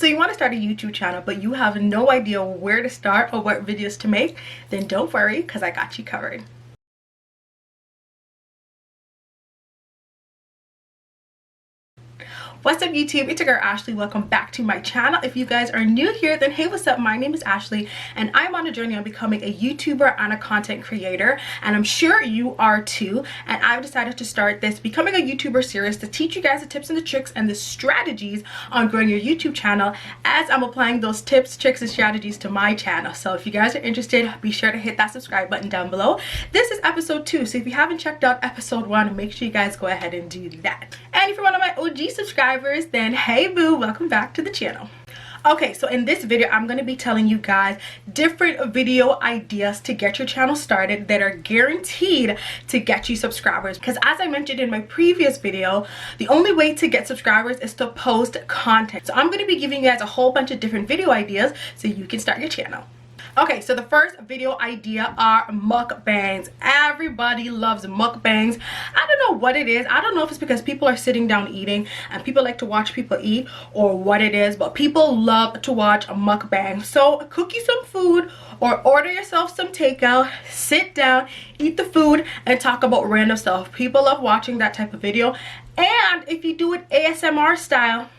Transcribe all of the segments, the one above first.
So you want to start a YouTube channel, but you have no idea where to start or what videos to make? Then don't worry, because I got you covered. What's up YouTube, it's your girl Ashley. Welcome back to my channel. If you guys are new here, then hey, what's up? My name is Ashley and I'm on a journey on becoming a YouTuber and a content creator, and I'm sure you are too. And I've decided to start this becoming a YouTuber series to teach you guys the tips and the tricks and the strategies on growing your YouTube channel, as I'm applying those tips, tricks, and strategies to my channel. So if you guys are interested, be sure to hit that subscribe button down below. This is episode 2, so if you haven't checked out episode 1, make sure you guys go ahead and do that. And if you're one of my OG subscribers, then hey boo, welcome back to the channel. Okay, so in this video I'm going to be telling you guys different video ideas to get your channel started that are guaranteed to get you subscribers, because as I mentioned in my previous video, the only way to get subscribers is to post content. So I'm going to be giving you guys a whole bunch of different video ideas so you can start your channel. Okay, so the first video idea are mukbangs. Everybody loves mukbangs. I don't know what it is. I don't know if it's because people are sitting down eating and people like to watch people eat, or what it is, but people love to watch a mukbang. So cook you some food or order yourself some takeout, sit down, eat the food, and talk about random stuff. People love watching that type of video. And if you do it ASMR style,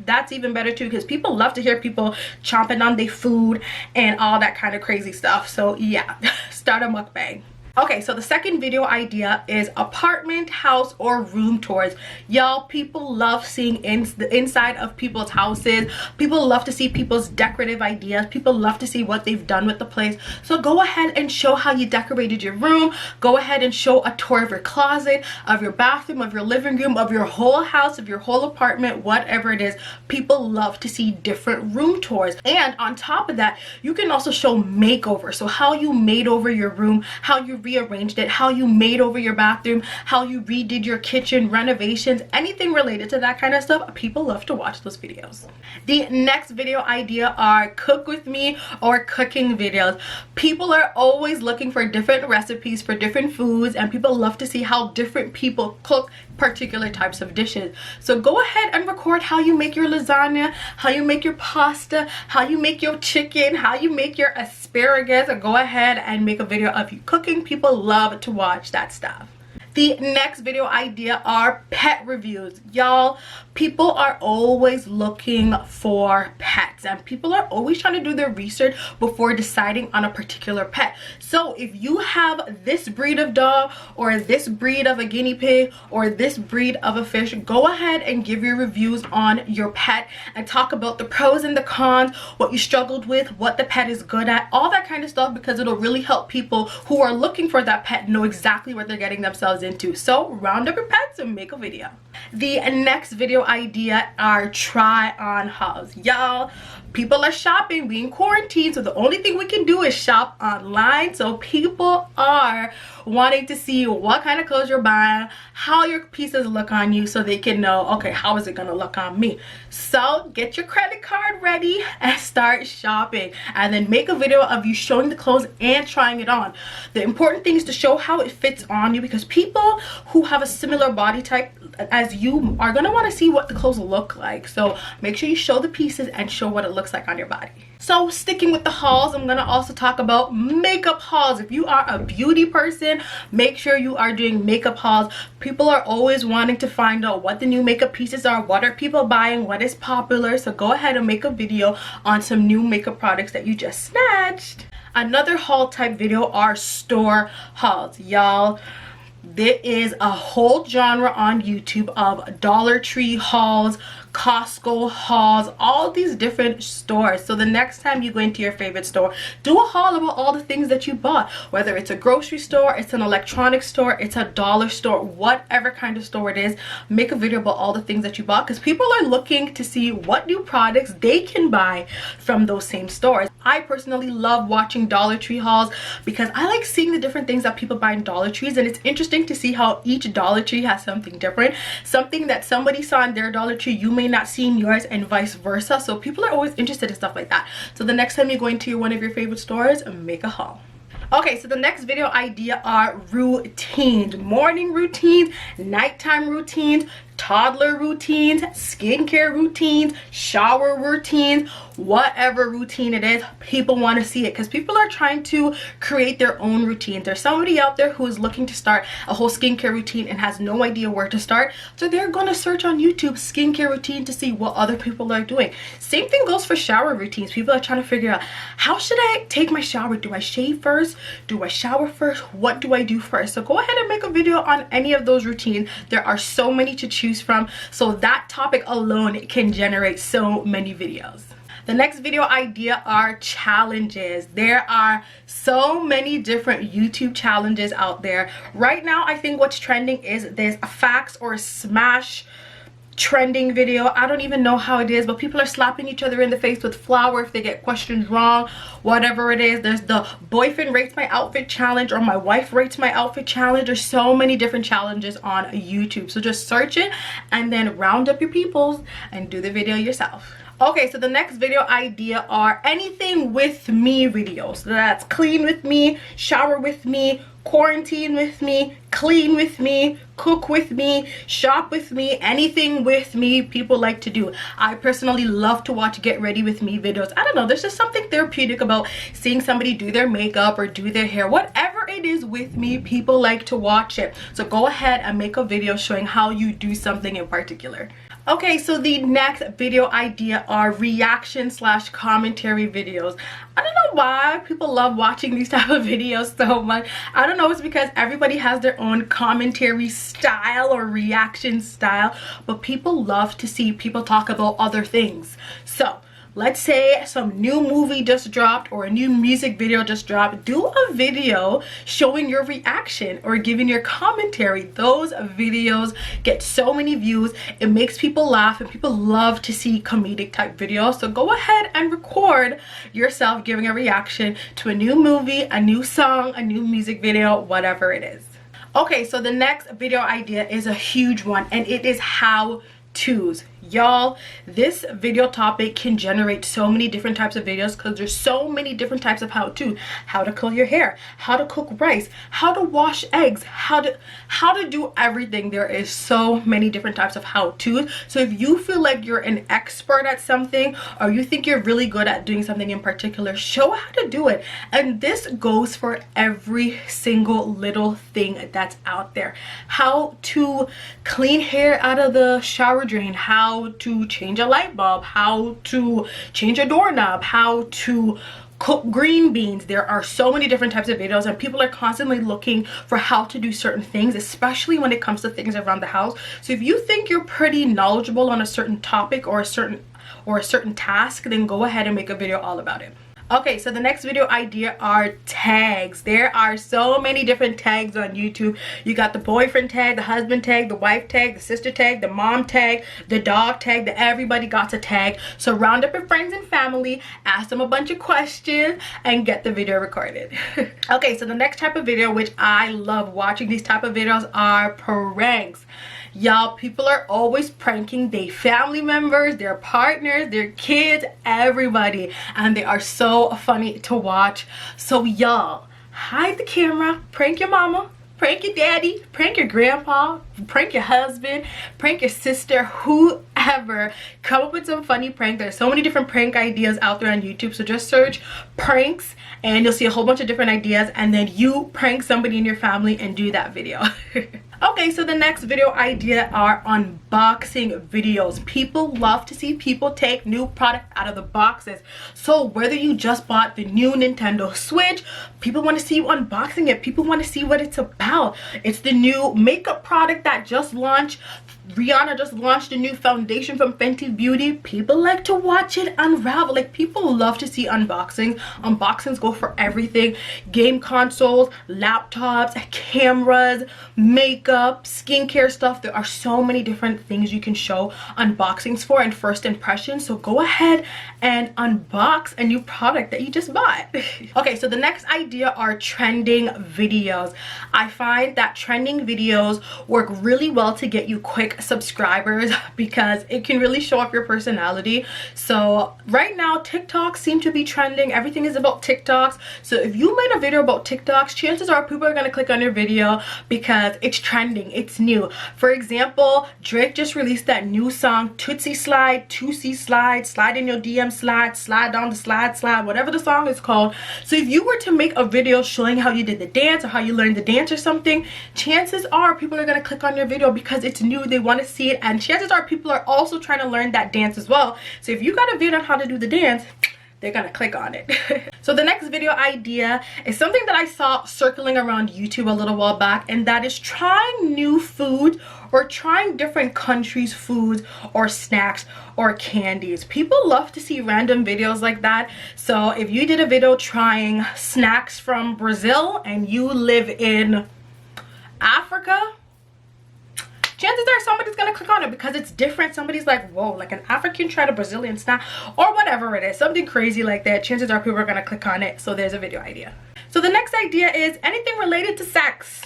that's even better too, because people love to hear people chomping on their food and all that kind of crazy stuff. So yeah, start a mukbang. Okay, so the second video idea is apartment, house, or room tours. Y'all, people love seeing the inside of people's houses. People love to see people's decorative ideas. People love to see what they've done with the place. So go ahead and show how you decorated your room. Go ahead and show a tour of your closet, of your bathroom, of your living room, of your whole house, of your whole apartment, whatever it is. People love to see different room tours. And on top of that, you can also show makeovers. So how you made over your room, how you rearranged it, how you made over your bathroom, how you redid your kitchen, renovations, anything related to that kind of stuff. People love to watch those videos. The next video idea are cook with me or cooking videos. People are always looking for different recipes for different foods, and people love to see how different people cook particular types of dishes. So go ahead and record how you make your lasagna, how you make your pasta, how you make your chicken, how you make your asparagus. Go ahead and make a video of you cooking. People love to watch that stuff. The next video idea are pet reviews. Y'all, people are always looking for pets, and people are always trying to do their research before deciding on a particular pet. So if you have this breed of dog, or this breed of a guinea pig, or this breed of a fish, go ahead and give your reviews on your pet and talk about the pros and the cons, what you struggled with, what the pet is good at, all that kind of stuff, because it'll really help people who are looking for that pet know exactly what they're getting themselves into. So round up your pets and make a video. The next video idea are try on hauls. Y'all, people are shopping. We in quarantine, so the only thing we can do is shop online. So people are wanting to see what kind of clothes you're buying, how your pieces look on you, so they can know, okay, how is it gonna look on me? So get your credit card ready and start shopping, and then make a video of you showing the clothes and trying it on. The important thing is to show how it fits on you, because people who have a similar body type as you are gonna want to see what the clothes look like. So make sure you show the pieces and show what it looks like on your body. So sticking with the hauls, I'm gonna also talk about makeup hauls. If you are a beauty person, make sure you are doing makeup hauls. People are always wanting to find out what the new makeup pieces are, what are people buying, what is popular. So go ahead and make a video on some new makeup products that you just snatched. Another haul type video are store hauls. Y'all, there is a whole genre on YouTube of Dollar Tree hauls, Costco hauls, all these different stores. So the next time you go into your favorite store, do a haul about all the things that you bought, whether it's a grocery store, it's an electronics store, it's a dollar store, whatever kind of store it is. Make a video about all the things that you bought, because people are looking to see what new products they can buy from those same stores. I personally love watching Dollar Tree hauls because I like seeing the different things that people buy in Dollar Trees, and it's interesting to see how each Dollar Tree has something different. Something that somebody saw in their Dollar Tree you may not see in yours, and vice versa. So people are always interested in stuff like that. So the next time you go into one of your favorite stores, make a haul. Okay, so the next video idea are routines. Morning routines, nighttime routines, toddler routines, skincare routines, shower routines, whatever routine it is, people want to see it because people are trying to create their own routines. There's somebody out there who is looking to start a whole skincare routine and has no idea where to start, so they're going to search on YouTube skincare routine to see what other people are doing. Same thing goes for shower routines. People are trying to figure out, how should I take my shower? Do I shave first? Do I shower first? What do I do first? So go ahead and make a video on any of those routines. There are so many to choose from, so that topic alone can generate so many videos. The next video idea are challenges. There are so many different YouTube challenges out there. Right now, I think what's trending is this facts or smash trending video. I don't even know how it is, but people are slapping each other in the face with flour if they get questions wrong, whatever it is. There's the boyfriend rates my outfit challenge, or my wife rates my outfit challenge. There's so many different challenges on YouTube, so just search it and then round up your peoples and do the video yourself. Okay, so the next video idea are anything with me videos. So that's clean with me, shower with me, quarantine with me, clean with me, cook with me, shop with me, anything with me people like to do. I personally love to watch get ready with me videos. I don't know, there's just something therapeutic about seeing somebody do their makeup or do their hair. Whatever it is with me, people like to watch it. So go ahead and make a video showing how you do something in particular. Okay, so the next video idea are reaction / commentary videos. I don't know why people love watching these type of videos so much. I don't know, it's because everybody has their own commentary style or reaction style, but people love to see people talk about other things. So let's say some new movie just dropped or a new music video just dropped. Do a video showing your reaction or giving your commentary. Those videos get so many views. It makes people laugh, and people love to see comedic type videos. So go ahead and record yourself giving a reaction to a new movie, a new song, a new music video, whatever it is. Okay, so the next video idea is a huge one, and it is how-tos. Y'all, this video topic can generate so many different types of videos because there's so many different types of how-to. How to curl your hair, how to cook rice, how to wash eggs, how to do everything. There is so many different types of how-to. So if you feel like you're an expert at something, or you think you're really good at doing something in particular, show how to do it. And this goes for every single little thing that's out there. How to clean hair out of the shower drain, how to change a light bulb, how to change a doorknob, how to cook green beans. There are so many different types of videos, and people are constantly looking for how to do certain things, especially when it comes to things around the house. So if you think you're pretty knowledgeable on a certain topic or a certain task, then go ahead and make a video all about it. Okay, so the next video idea are tags. There are so many different tags on YouTube. You got the boyfriend tag, the husband tag, the wife tag, the sister tag, the mom tag, the dog tag. Everybody got a tag. So round up your friends and family, ask them a bunch of questions, and get the video recorded. Okay, so the next type of video, which I love watching these type of videos, are pranks. Y'all, people are always pranking their family members, their partners, their kids, everybody, and they are so funny to watch. So y'all, hide the camera, prank your mama, prank your daddy, prank your grandpa, prank your husband, prank your sister, whoever. Come up with some funny prank. There's so many different prank ideas out there on YouTube, so just search pranks and you'll see a whole bunch of different ideas, and then you prank somebody in your family and do that video. Okay, so the next video idea are unboxing videos. People love to see people take new product out of the boxes. So whether you just bought the new Nintendo Switch, people want to see you unboxing it. People want to see what it's about. It's the new makeup product that just launched. Rihanna just launched a new foundation from Fenty Beauty. People like to watch it unravel. Like, people love to see unboxings. Unboxings go for everything. Game consoles, laptops, cameras, makeup, skincare stuff. There are so many different things you can show unboxings for and first impressions. So go ahead and unbox a new product that you just bought. Okay, so the next idea are trending videos. I find that trending videos work really well to get you quick subscribers because it can really show off your personality. So right now TikToks seem to be trending. Everything is about TikToks. So if you made a video about TikToks, chances are people are going to click on your video because it's trending, it's new. For example, Drake just released that new song Tootsie Slide, Tootsie Slide, Slide in Your DM Slide, Slide down the slide, whatever the song is called. So if you were to make a video showing how you did the dance or how you learned the dance or something, chances are people are going to click on your video because it's new, they want to see it, and chances are people are also trying to learn that dance as well. So if you got a video on how to do the dance, they're gonna click on it. So the next video idea is something that I saw circling around YouTube a little while back, and that is trying new food or trying different countries' foods or snacks or candies. People love to see random videos like that. So if you did a video trying snacks from Brazil and you live in Africa, chances are somebody's gonna click on it because it's different. Somebody's like, whoa, like an African tried a Brazilian snack or whatever it is, something crazy like that. Chances are people are gonna click on it. So there's a video idea. So the next idea is anything related to sex.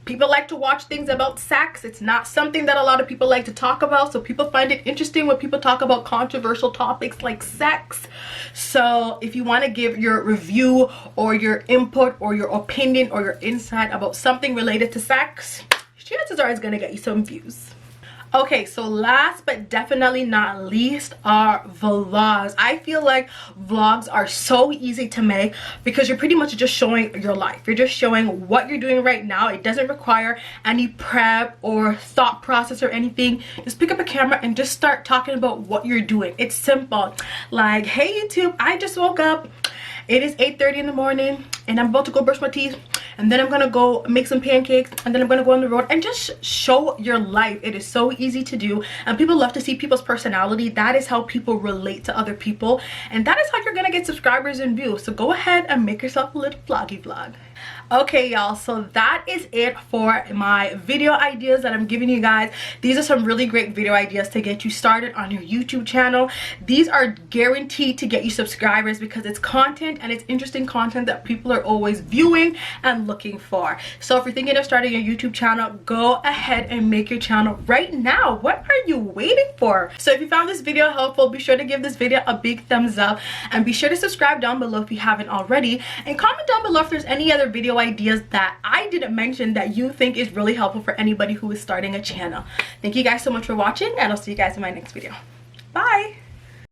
People like to watch things about sex. It's not something that a lot of people like to talk about, so people find it interesting when people talk about controversial topics like sex. So if you want to give your review or your input or your opinion or your insight about something related to sex, chances are it's gonna get you some views. Okay, so last but definitely not least are vlogs. I feel like vlogs are so easy to make because you're pretty much just showing your life. You're just showing what you're doing right now. It doesn't require any prep or thought process or anything. Just pick up a camera and just start talking about what you're doing. It's simple. Like, hey YouTube, I just woke up. It is 8:30 in the morning and I'm about to go brush my teeth, and then I'm gonna go make some pancakes, and then I'm gonna go on the road, and just show your life. It is so easy to do, and people love to see people's personality. That is how people relate to other people, and that is how you're gonna get subscribers and views. So go ahead and make yourself a little vloggy vlog. Okay y'all, so that is it for my video ideas that I'm giving you guys. These are some really great video ideas to get you started on your YouTube channel. These are guaranteed to get you subscribers because it's content, and it's interesting content that people are always viewing and looking for. So if you're thinking of starting a YouTube channel, go ahead and make your channel right now. What are you waiting for? So if you found this video helpful, be sure to give this video a big thumbs up, and be sure to subscribe down below if you haven't already, and comment down below if there's any other video ideas that I didn't mention that you think is really helpful for anybody who is starting a channel. Thank you guys so much for watching, and I'll see you guys in my next video. Bye.